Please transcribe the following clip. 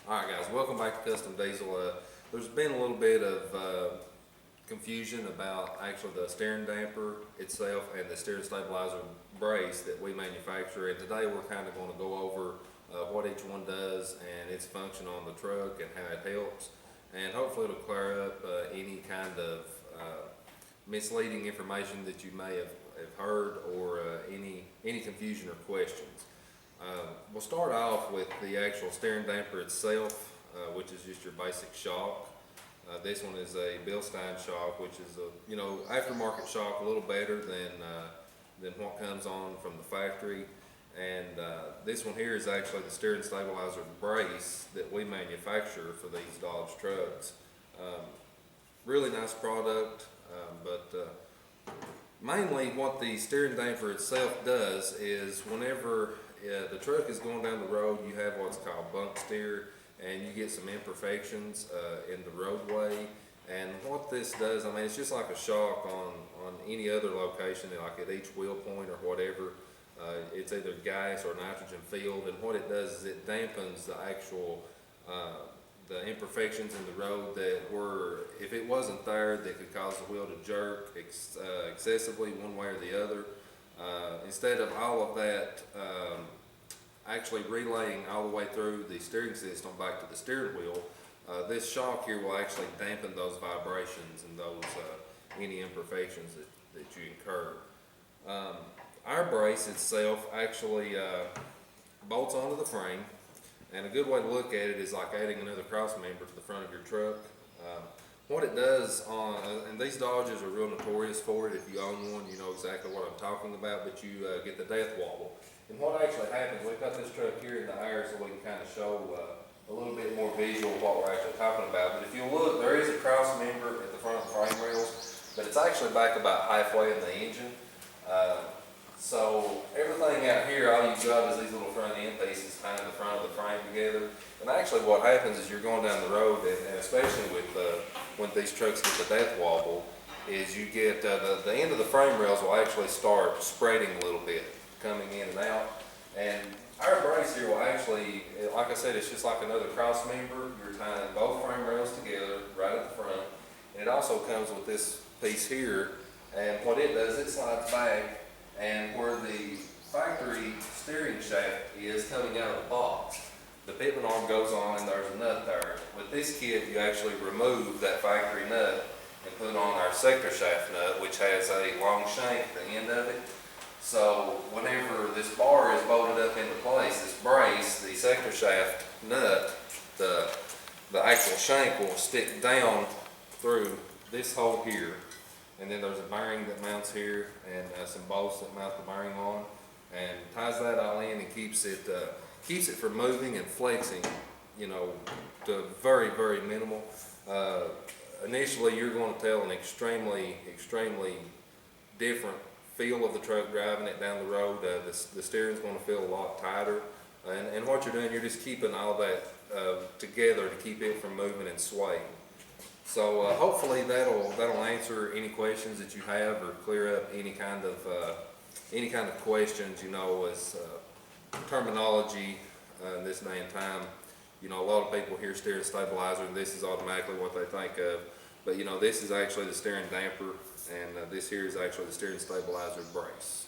Alright guys, welcome back to Custom Diesel. There's been a little bit of confusion about actually the steering damper itself and the steering stabilizer brace that we manufacture, and today we're kind of going to go over what each one does and its function on the truck and how it helps, and hopefully it'll clear up any kind of misleading information that you may have heard, or any confusion or questions. We'll start off with the actual steering damper itself, which is just your basic shock. This one is a Bilstein shock, which is a aftermarket shock, a little better than what comes on from the factory. And this one here is actually the steering stabilizer brace that we manufacture for these Dodge trucks. Really nice product, but mainly what the steering damper itself does is whenever the truck is going down the road, you have what's called bump steer, and you get some imperfections in the roadway. And what this does, I mean, it's just like a shock on any other location, like at each wheel point or whatever. It's either gas or nitrogen filled, and what it does is it dampens the actual the imperfections in the road that were, if it wasn't there, that could cause the wheel to jerk excessively one way or the other. Instead of all of that actually relaying all the way through the steering system back to the steering wheel, this shock here will actually dampen those vibrations and those any imperfections that you incur. Our brace itself actually bolts onto the frame, and a good way to look at it is like adding another cross member to the front of your truck. What it does and these Dodges are real notorious for it. If you own one, you know exactly what I'm talking about, but you get the death wobble. And what actually happens, we've got this truck here in the air so we can kind of show a little bit more visual what we're actually talking about. But if you look, there is a cross member at the front of the frame rails, but it's actually back about halfway in the engine. So everything out here, all you've got is these little front end pieces tying the front of the frame together. And actually what happens is you're going down the road, and especially with when these trucks get the death wobble, is you get the end of the frame rails will actually start spreading a little bit, coming in and out. And our brace here will actually, like I said, it's just like another cross member. You're tying both frame rails together right at the front. And it also comes with this piece here, and what it does, it slides back, and where the factory steering shaft is coming out of the box, the pitman arm goes on and there's a nut there. With this kit, you actually remove that factory nut and put on our sector shaft nut, which has a long shank at the end of it. So whenever this bar is bolted up into place, this brace, the sector shaft nut, the actual shank will stick down through this hole here. And then there's a bearing that mounts here, and some bolts that mount the bearing on, and ties that all in and keeps it from moving and flexing, to very, very minimal. Initially, you're going to tell an extremely different feel of the truck driving it down the road. The steering's going to feel a lot tighter, and what you're doing, you're just keeping all that together to keep it from moving and swaying. So hopefully that'll answer any questions that you have, or clear up any kind of questions, as terminology in this day and time. A lot of people hear steering stabilizer and this is automatically what they think of, but this is actually the steering damper, and this here is actually the steering stabilizer brace.